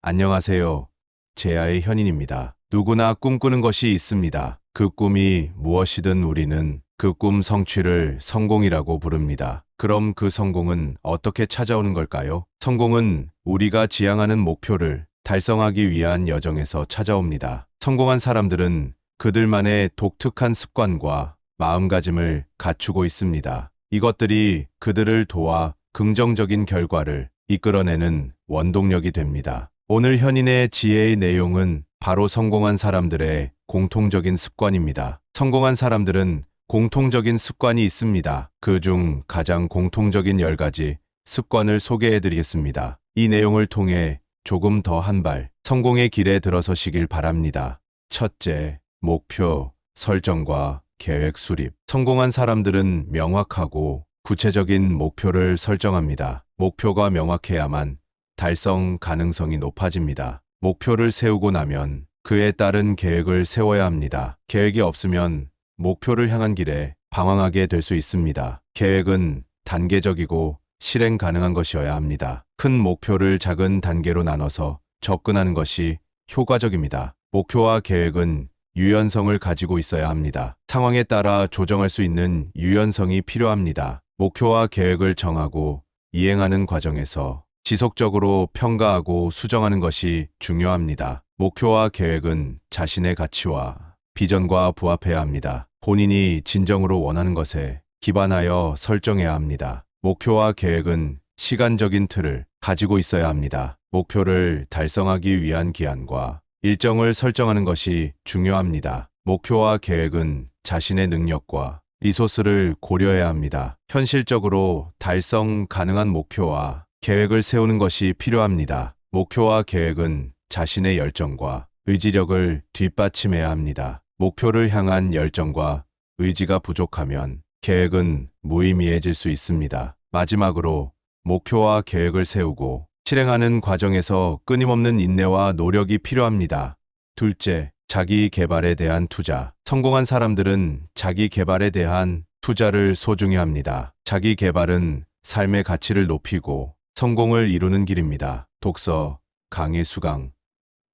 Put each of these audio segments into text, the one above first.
안녕하세요. 제야의 현인입니다. 누구나 꿈꾸는 것이 있습니다. 그 꿈이 무엇이든 우리는 그 꿈 성취를 성공이라고 부릅니다. 그럼 그 성공은 어떻게 찾아오는 걸까요? 성공은 우리가 지향하는 목표를 달성하기 위한 여정에서 찾아옵니다. 성공한 사람들은 그들만의 독특한 습관과 마음가짐을 갖추고 있습니다. 이것들이 그들을 도와 긍정적인 결과를 이끌어내는 원동력이 됩니다. 오늘 현인의 지혜의 내용은 바로 성공한 사람들의 공통적인 습관입니다. 성공한 사람들은 공통적인 습관이 있습니다. 그중 가장 공통적인 10가지 습관을 소개해 드리겠습니다. 이 내용을 통해 조금 더 한 발 성공의 길에 들어서시길 바랍니다. 첫째, 목표 설정과 계획 수립. 성공한 사람들은 명확하고 구체적인 목표를 설정합니다. 목표가 명확해야만 달성 가능성이 높아집니다. 목표를 세우고 나면 그에 따른 계획을 세워야 합니다. 계획이 없으면 목표를 향한 길에 방황하게 될 수 있습니다. 계획은 단계적이고 실행 가능한 것이어야 합니다. 큰 목표를 작은 단계로 나눠서 접근하는 것이 효과적입니다. 목표와 계획은 유연성을 가지고 있어야 합니다. 상황에 따라 조정할 수 있는 유연성이 필요합니다. 목표와 계획을 정하고 이행하는 과정에서 지속적으로 평가하고 수정하는 것이 중요합니다. 목표와 계획은 자신의 가치와 비전과 부합해야 합니다. 본인이 진정으로 원하는 것에 기반하여 설정해야 합니다. 목표와 계획은 시간적인 틀을 가지고 있어야 합니다. 목표를 달성하기 위한 기한과 일정을 설정하는 것이 중요합니다. 목표와 계획은 자신의 능력과 리소스를 고려해야 합니다. 현실적으로 달성 가능한 목표와 계획을 세우는 것이 필요합니다. 목표와 계획은 자신의 열정과 의지력을 뒷받침해야 합니다. 목표를 향한 열정과 의지가 부족하면 계획은 무의미해질 수 있습니다. 마지막으로 목표와 계획을 세우고 실행하는 과정에서 끊임없는 인내와 노력이 필요합니다. 둘째, 자기 개발에 대한 투자. 성공한 사람들은 자기 개발에 대한 투자를 소중히 합니다. 자기 개발은 삶의 가치를 높이고 성공을 이루는 길입니다. 독서, 강의 수강,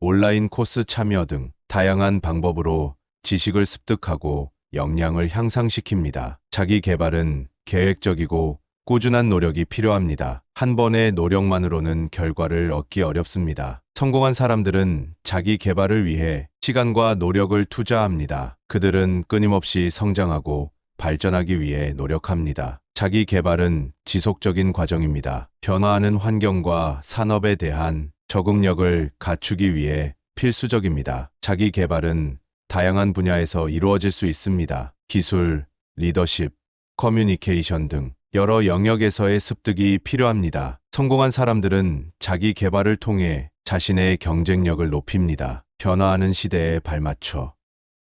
온라인 코스 참여 등 다양한 방법으로 지식을 습득하고 역량을 향상시킵니다. 자기 개발은 계획적이고 꾸준한 노력이 필요합니다. 한 번의 노력만으로는 결과를 얻기 어렵습니다. 성공한 사람들은 자기 개발을 위해 시간과 노력을 투자합니다. 그들은 끊임없이 성장하고 발전하기 위해 노력합니다. 자기 개발은 지속적인 과정입니다. 변화하는 환경과 산업에 대한 적응력을 갖추기 위해 필수적입니다. 자기 개발은 다양한 분야에서 이루어질 수 있습니다. 기술, 리더십, 커뮤니케이션 등 여러 영역에서의 습득이 필요합니다. 성공한 사람들은 자기 개발을 통해 자신의 경쟁력을 높입니다. 변화하는 시대에 발맞춰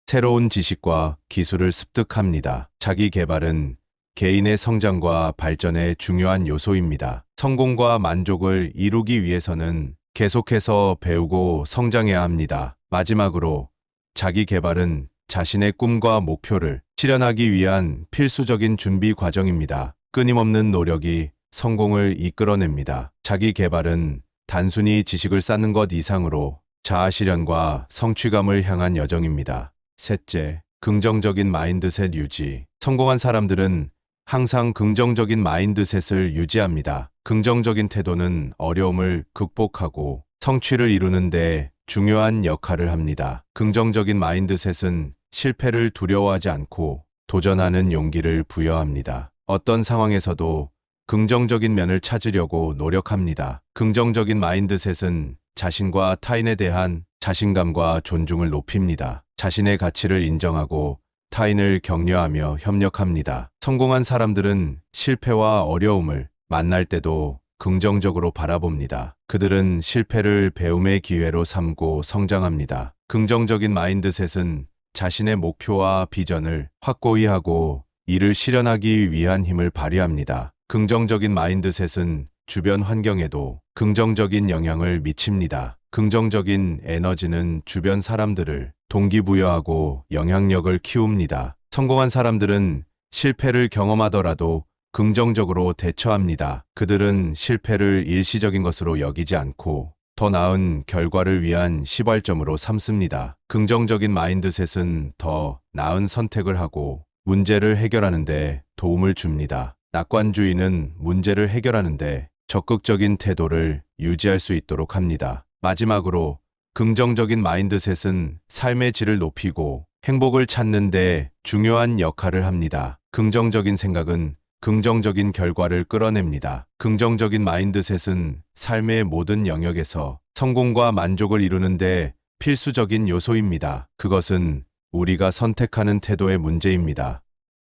새로운 지식과 기술을 습득합니다. 자기 개발은 개인의 성장과 발전의 중요한 요소입니다. 성공과 만족을 이루기 위해서는 계속해서 배우고 성장해야 합니다. 마지막으로 자기 개발은 자신의 꿈과 목표를 실현하기 위한 필수적인 준비 과정입니다. 끊임없는 노력이 성공을 이끌어냅니다. 자기 개발은 단순히 지식을 쌓는 것 이상으로 자아 실현과 성취감을 향한 여정입니다. 셋째, 긍정적인 마인드셋 유지. 성공한 사람들은 항상 긍정적인 마인드셋을 유지합니다. 긍정적인 태도는 어려움을 극복하고 성취를 이루는 데 중요한 역할을 합니다. 긍정적인 마인드셋은 실패를 두려워하지 않고 도전하는 용기를 부여합니다. 어떤 상황에서도 긍정적인 면을 찾으려고 노력합니다. 긍정적인 마인드셋은 자신과 타인에 대한 자신감과 존중을 높입니다. 자신의 가치를 인정하고 타인을 격려하며 협력합니다. 성공한 사람들은 실패와 어려움을 만날 때도 긍정적으로 바라봅니다. 그들은 실패를 배움의 기회로 삼고 성장합니다. 긍정적인 마인드셋은 자신의 목표와 비전을 확고히 하고 이를 실현하기 위한 힘을 발휘합니다. 긍정적인 마인드셋은 주변 환경에도 긍정적인 영향을 미칩니다. 긍정적인 에너지는 주변 사람들을 동기부여하고 영향력을 키웁니다. 성공한 사람들은 실패를 경험하더라도 긍정적으로 대처합니다. 그들은 실패를 일시적인 것으로 여기지 않고 더 나은 결과를 위한 시발점으로 삼습니다. 긍정적인 마인드셋은 더 나은 선택을 하고 문제를 해결하는 데 도움을 줍니다. 낙관주의는 문제를 해결하는 데 적극적인 태도를 유지할 수 있도록 합니다. 마지막으로 긍정적인 마인드셋은 삶의 질을 높이고 행복을 찾는 데 중요한 역할을 합니다. 긍정적인 생각은 긍정적인 결과를 끌어냅니다. 긍정적인 마인드셋은 삶의 모든 영역에서 성공과 만족을 이루는 데 필수적인 요소입니다. 그것은 우리가 선택하는 태도의 문제입니다.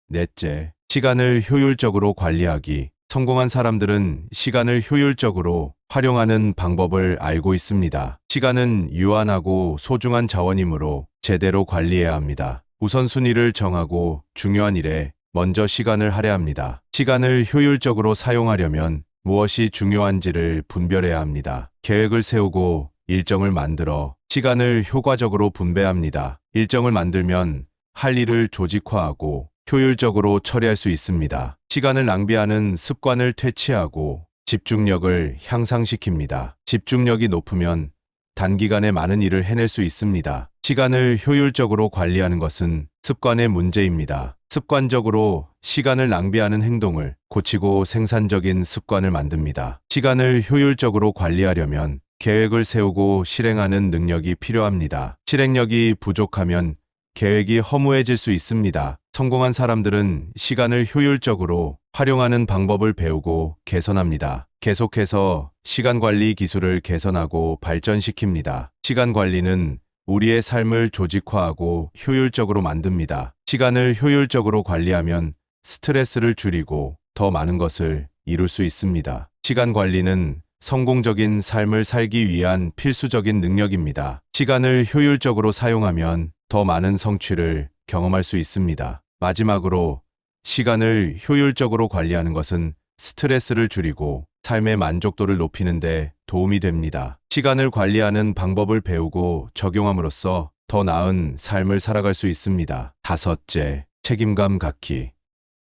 넷째, 시간을 효율적으로 관리하기. 성공한 사람들은 시간을 효율적으로 활용하는 방법을 알고 있습니다. 시간은 유한하고 소중한 자원이므로 제대로 관리해야 합니다. 우선순위를 정하고 중요한 일에 먼저 시간을 할애합니다. 시간을 효율적으로 사용하려면 무엇이 중요한지를 분별해야 합니다. 계획을 세우고 일정을 만들어 시간을 효과적으로 분배합니다. 일정을 만들면 할 일을 조직화하고 효율적으로 처리할 수 있습니다. 시간을 낭비하는 습관을 퇴치하고 집중력을 향상시킵니다. 집중력이 높으면 단기간에 많은 일을 해낼 수 있습니다. 시간을 효율적으로 관리하는 것은 습관의 문제입니다. 습관적으로 시간을 낭비하는 행동을 고치고 생산적인 습관을 만듭니다. 시간을 효율적으로 관리하려면 계획을 세우고 실행하는 능력이 필요합니다. 실행력이 부족하면 계획이 허무해질 수 있습니다. 성공한 사람들은 시간을 효율적으로 활용하는 방법을 배우고 개선합니다. 계속해서 시간 관리 기술을 개선하고 발전시킵니다. 시간 관리는 우리의 삶을 조직화하고 효율적으로 만듭니다. 시간을 효율적으로 관리하면 스트레스를 줄이고 더 많은 것을 이룰 수 있습니다. 시간 관리는 성공적인 삶을 살기 위한 필수적인 능력입니다. 시간을 효율적으로 사용하면 더 많은 성취를 경험할 수 있습니다. 마지막으로 시간을 효율적으로 관리하는 것은 스트레스를 줄이고 삶의 만족도를 높이는 데 도움이 됩니다. 시간을 관리하는 방법을 배우고 적용함으로써 더 나은 삶을 살아갈 수 있습니다. 다섯째, 책임감 갖기.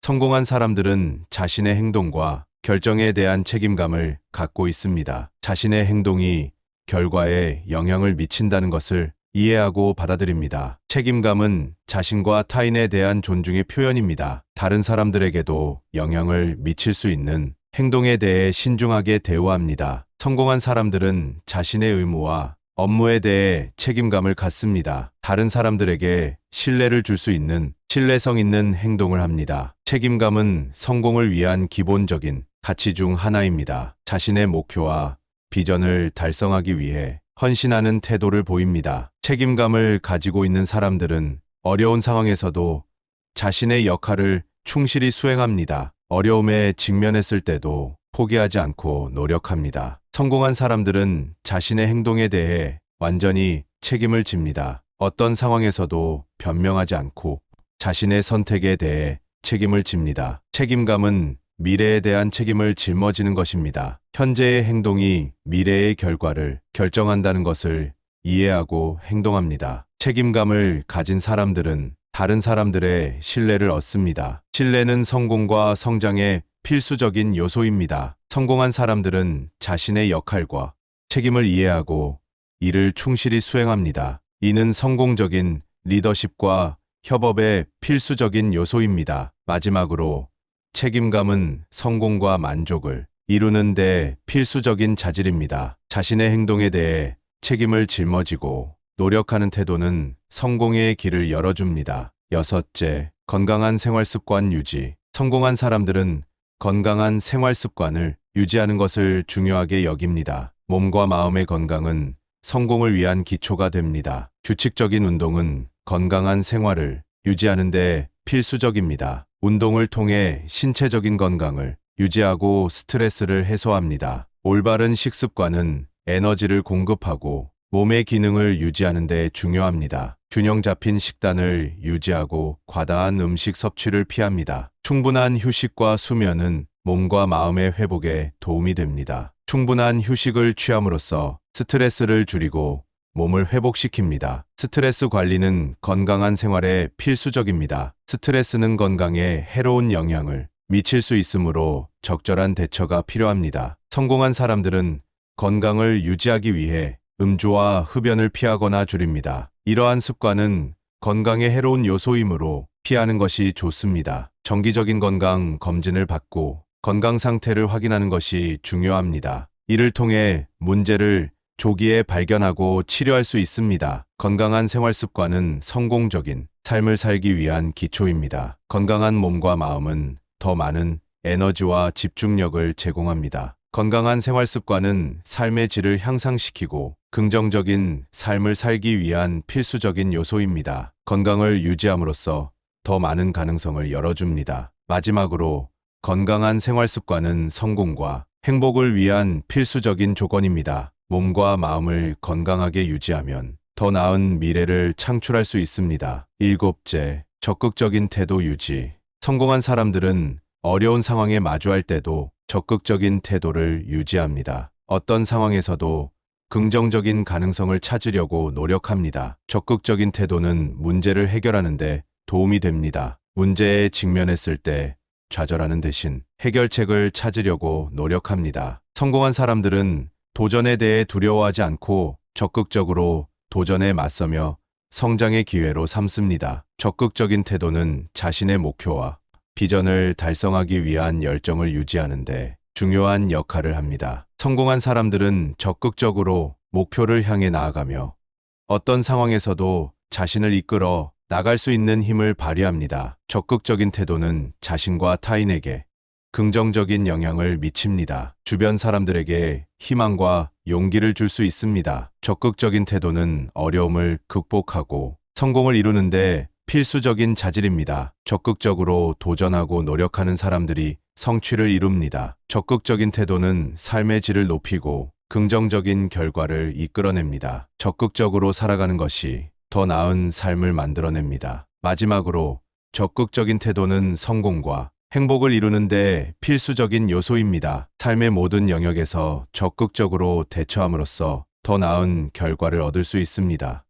성공한 사람들은 자신의 행동과 결정에 대한 책임감을 갖고 있습니다. 자신의 행동이 결과에 영향을 미친다는 것을 이해하고 받아들입니다. 책임감은 자신과 타인에 대한 존중의 표현입니다. 다른 사람들에게도 영향을 미칠 수 있는 행동에 대해 신중하게 대우합니다. 성공한 사람들은 자신의 의무와 업무에 대해 책임감을 갖습니다. 다른 사람들에게 신뢰를 줄 수 있는 신뢰성 있는 행동을 합니다. 책임감은 성공을 위한 기본적인 가치 중 하나입니다. 자신의 목표와 비전을 달성하기 위해 헌신하는 태도를 보입니다. 책임감을 가지고 있는 사람들은 어려운 상황에서도 자신의 역할을 충실히 수행합니다. 어려움에 직면했을 때도 포기하지 않고 노력합니다. 성공한 사람들은 자신의 행동에 대해 완전히 책임을 집니다. 어떤 상황에서도 변명하지 않고 자신의 선택에 대해 책임을 집니다. 책임감은 미래에 대한 책임을 짊어지는 것입니다. 현재의 행동이 미래의 결과를 결정한다는 것을 이해하고 행동합니다. 책임감을 가진 사람들은 다른 사람들의 신뢰를 얻습니다. 신뢰는 성공과 성장의 필수적인 요소입니다. 성공한 사람들은 자신의 역할과 책임을 이해하고 이를 충실히 수행합니다. 이는 성공적인 리더십과 협업의 필수적인 요소입니다. 마지막으로 책임감은 성공과 만족을 이루는 데 필수적인 자질입니다. 자신의 행동에 대해 책임을 짊어지고 노력하는 태도는 성공의 길을 열어줍니다. 여섯째, 건강한 생활 습관 유지. 성공한 사람들은 건강한 생활 습관을 유지하는 것을 중요하게 여깁니다. 몸과 마음의 건강은 성공을 위한 기초가 됩니다. 규칙적인 운동은 건강한 생활을 유지하는 데 필수적입니다. 운동을 통해 신체적인 건강을 유지하고 스트레스를 해소합니다. 올바른 식습관은 에너지를 공급하고 몸의 기능을 유지하는 데 중요합니다. 균형 잡힌 식단을 유지하고 과다한 음식 섭취를 피합니다. 충분한 휴식과 수면은 몸과 마음의 회복에 도움이 됩니다. 충분한 휴식을 취함으로써 스트레스를 줄이고 몸을 회복시킵니다. 스트레스 관리는 건강한 생활에 필수적입니다. 스트레스는 건강에 해로운 영향을 미칠 수 있으므로 적절한 대처가 필요합니다. 성공한 사람들은 건강을 유지하기 위해 음주와 흡연을 피하거나 줄입니다. 이러한 습관은 건강에 해로운 요소이므로 피하는 것이 좋습니다. 정기적인 건강 검진을 받고 건강 상태를 확인하는 것이 중요합니다. 이를 통해 문제를 조기에 발견하고 치료할 수 있습니다. 건강한 생활 습관은 성공적인 삶을 살기 위한 기초입니다. 건강한 몸과 마음은 더 많은 에너지와 집중력을 제공합니다. 건강한 생활 습관은 삶의 질을 향상시키고 긍정적인 삶을 살기 위한 필수적인 요소입니다. 건강을 유지함으로써 더 많은 가능성을 열어줍니다. 마지막으로 건강한 생활 습관은 성공과 행복을 위한 필수적인 조건입니다. 몸과 마음을 건강하게 유지하면 더 나은 미래를 창출할 수 있습니다. 일곱째, 적극적인 태도 유지. 성공한 사람들은 어려운 상황에 마주할 때도 적극적인 태도를 유지합니다. 어떤 상황에서도 긍정적인 가능성을 찾으려고 노력합니다. 적극적인 태도는 문제를 해결하는 데 도움이 됩니다. 문제에 직면했을 때 좌절하는 대신 해결책을 찾으려고 노력합니다. 성공한 사람들은 도전에 대해 두려워하지 않고 적극적으로 도전에 맞서며 성장의 기회로 삼습니다. 적극적인 태도는 자신의 목표와 비전을 달성하기 위한 열정을 유지하는 데 중요한 역할을 합니다. 성공한 사람들은 적극적으로 목표를 향해 나아가며 어떤 상황에서도 자신을 이끌어 나갈 수 있는 힘을 발휘합니다. 적극적인 태도는 자신과 타인에게 긍정적인 영향을 미칩니다. 주변 사람들에게 희망과 용기를 줄 수 있습니다. 적극적인 태도는 어려움을 극복하고 성공을 이루는데 필수적인 자질입니다. 적극적으로 도전하고 노력하는 사람들이 성취를 이룹니다. 적극적인 태도는 삶의 질을 높이고 긍정적인 결과를 이끌어냅니다. 적극적으로 살아가는 것이 더 나은 삶을 만들어냅니다. 마지막으로 적극적인 태도는 성공과 행복을 이루는데 필수적인 요소입니다. 삶의 모든 영역에서 적극적으로 대처함으로써 더 나은 결과를 얻을 수 있습니다.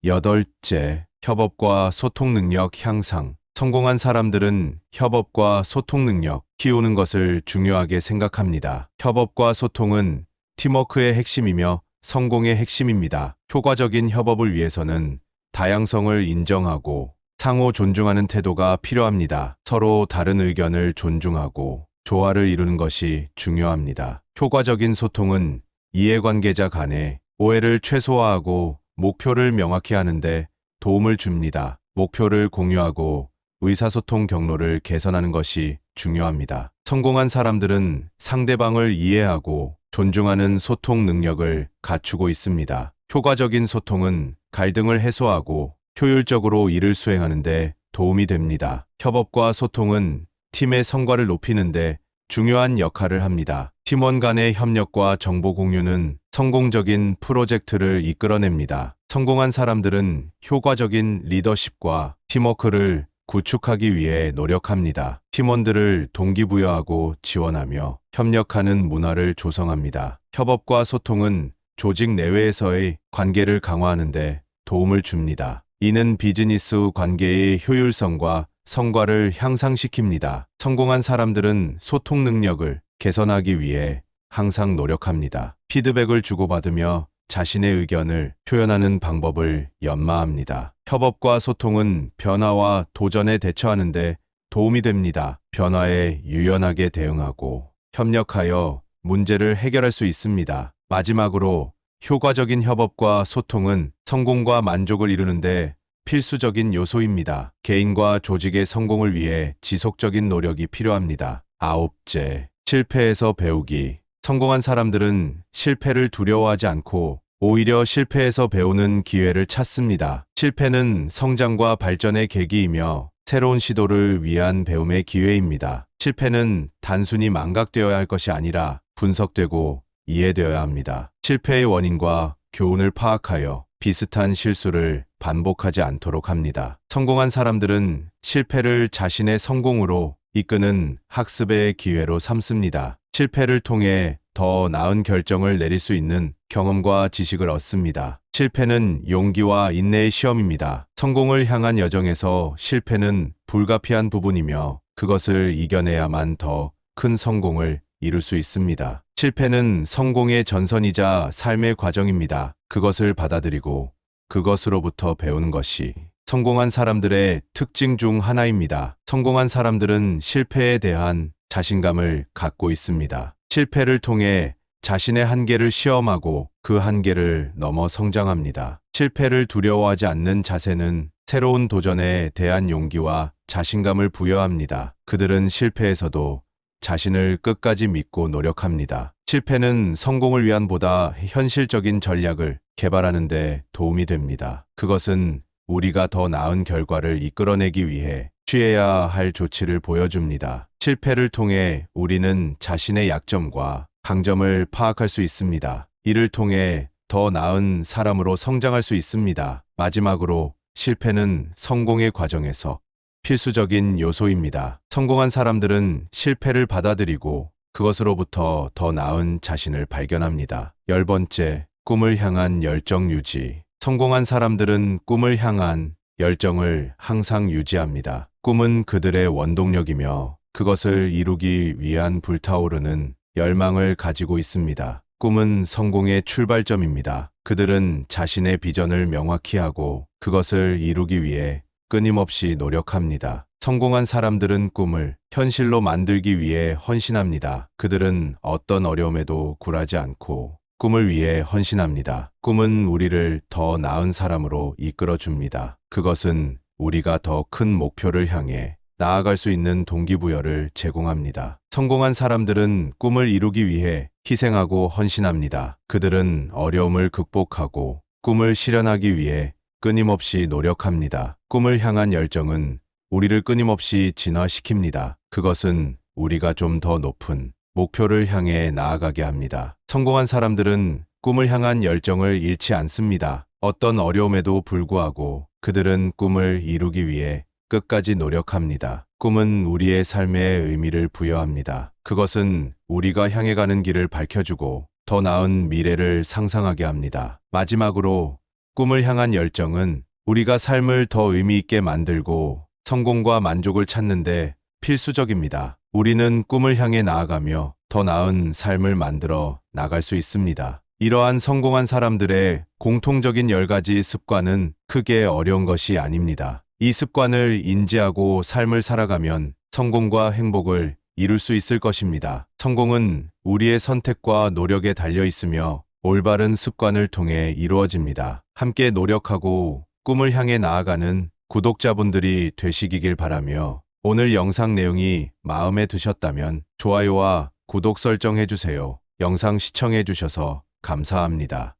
여덟째, 협업과 소통 능력 향상. 성공한 사람들은 협업과 소통 능력 키우는 것을 중요하게 생각합니다. 협업과 소통은 팀워크의 핵심이며 성공의 핵심입니다. 효과적인 협업을 위해서는 다양성을 인정하고 상호 존중하는 태도가 필요합니다. 서로 다른 의견을 존중하고 조화를 이루는 것이 중요합니다. 효과적인 소통은 이해관계자 간의 오해를 최소화하고 목표를 명확히 하는데 도움을 줍니다. 목표를 공유하고 의사소통 경로를 개선하는 것이 중요합니다. 성공한 사람들은 상대방을 이해하고 존중하는 소통 능력을 갖추고 있습니다. 효과적인 소통은 갈등을 해소하고 효율적으로 일을 수행하는 데 도움이 됩니다. 협업과 소통은 팀의 성과를 높이는 데 중요한 역할을 합니다. 팀원 간의 협력과 정보 공유는 성공적인 프로젝트를 이끌어냅니다. 성공한 사람들은 효과적인 리더십과 팀워크를 구축하기 위해 노력합니다. 팀원들을 동기부여하고 지원하며 협력하는 문화를 조성합니다. 협업과 소통은 조직 내외에서의 관계를 강화하는 데 도움을 줍니다. 이는 비즈니스 관계의 효율성과 성과를 향상시킵니다. 성공한 사람들은 소통 능력을 개선하기 위해 항상 노력합니다. 피드백을 주고받으며 자신의 의견을 표현하는 방법을 연마합니다. 협업과 소통은 변화와 도전에 대처하는 데 도움이 됩니다. 변화에 유연하게 대응하고 협력하여 문제를 해결할 수 있습니다. 마지막으로 효과적인 협업과 소통은 성공과 만족을 이루는데 필수적인 요소입니다. 개인과 조직의 성공을 위해 지속적인 노력이 필요합니다. 아홉째, 실패에서 배우기. 성공한 사람들은 실패를 두려워하지 않고 오히려 실패에서 배우는 기회를 찾습니다. 실패는 성장과 발전의 계기이며 새로운 시도를 위한 배움의 기회입니다. 실패는 단순히 망각되어야 할 것이 아니라 분석되고 이해되어야 합니다. 실패의 원인과 교훈을 파악하여 비슷한 실수를 반복하지 않도록 합니다. 성공한 사람들은 실패를 자신의 성공으로 이끄는 학습의 기회로 삼습니다. 실패를 통해 더 나은 결정을 내릴 수 있는 경험과 지식을 얻습니다. 실패는 용기와 인내의 시험입니다. 성공을 향한 여정에서 실패는 불가피한 부분이며 그것을 이겨내야만 더 큰 성공을 이룰 수 있습니다. 실패는 성공의 전선이자 삶의 과정입니다. 그것을 받아들이고 그것으로부터 배우는 것이 성공한 사람들의 특징 중 하나입니다. 성공한 사람들은 실패에 대한 자신감을 갖고 있습니다. 실패를 통해 자신의 한계를 시험하고 그 한계를 넘어 성장합니다. 실패를 두려워하지 않는 자세는 새로운 도전에 대한 용기와 자신감을 부여합니다. 그들은 실패에서도 자신을 끝까지 믿고 노력합니다. 실패는 성공을 위한 보다 현실적인 전략을 개발하는 데 도움이 됩니다. 그것은 우리가 더 나은 결과를 이끌어내기 위해 취해야 할 조치를 보여줍니다. 실패를 통해 우리는 자신의 약점과 강점을 파악할 수 있습니다. 이를 통해 더 나은 사람으로 성장할 수 있습니다. 마지막으로 실패는 성공의 과정에서 필수적인 요소입니다. 성공한 사람들은 실패를 받아들이고 그것으로부터 더 나은 자신을 발견합니다. 10번째, 꿈을 향한 열정 유지. 성공한 사람들은 꿈을 향한 열정을 항상 유지합니다. 꿈은 그들의 원동력이며 그것을 이루기 위한 불타오르는 열망을 가지고 있습니다. 꿈은 성공의 출발점입니다. 그들은 자신의 비전을 명확히 하고 그것을 이루기 위해 끊임없이 노력합니다. 성공한 사람들은 꿈을 현실로 만들기 위해 헌신합니다. 그들은 어떤 어려움에도 굴하지 않고 꿈을 위해 헌신합니다. 꿈은 우리를 더 나은 사람으로 이끌어 줍니다. 그것은 우리가 더 큰 목표를 향해 나아갈 수 있는 동기부여를 제공합니다. 성공한 사람들은 꿈을 이루기 위해 희생하고 헌신합니다. 그들은 어려움을 극복하고 꿈을 실현하기 위해 끊임없이 노력합니다. 꿈을 향한 열정은 우리를 끊임없이 진화시킵니다. 그것은 우리가 좀 더 높은 목표를 향해 나아가게 합니다. 성공한 사람들은 꿈을 향한 열정을 잃지 않습니다. 어떤 어려움에도 불구하고 그들은 꿈을 이루기 위해 끝까지 노력합니다. 꿈은 우리의 삶에 의미를 부여합니다. 그것은 우리가 향해 가는 길을 밝혀주고 더 나은 미래를 상상하게 합니다. 마지막으로 꿈을 향한 열정은 우리가 삶을 더 의미 있게 만들고 성공과 만족을 찾는데 필수적입니다. 우리는 꿈을 향해 나아가며 더 나은 삶을 만들어 나갈 수 있습니다. 이러한 성공한 사람들의 공통적인 10가지 습관은 크게 어려운 것이 아닙니다. 이 습관을 인지하고 삶을 살아가면 성공과 행복을 이룰 수 있을 것입니다. 성공은 우리의 선택과 노력에 달려 있으며 올바른 습관을 통해 이루어집니다. 함께 노력하고 꿈을 향해 나아가는 구독자분들이 되시길 바라며 오늘 영상 내용이 마음에 드셨다면 좋아요와 구독 설정해 주세요. 영상 시청해 주셔서 감사합니다.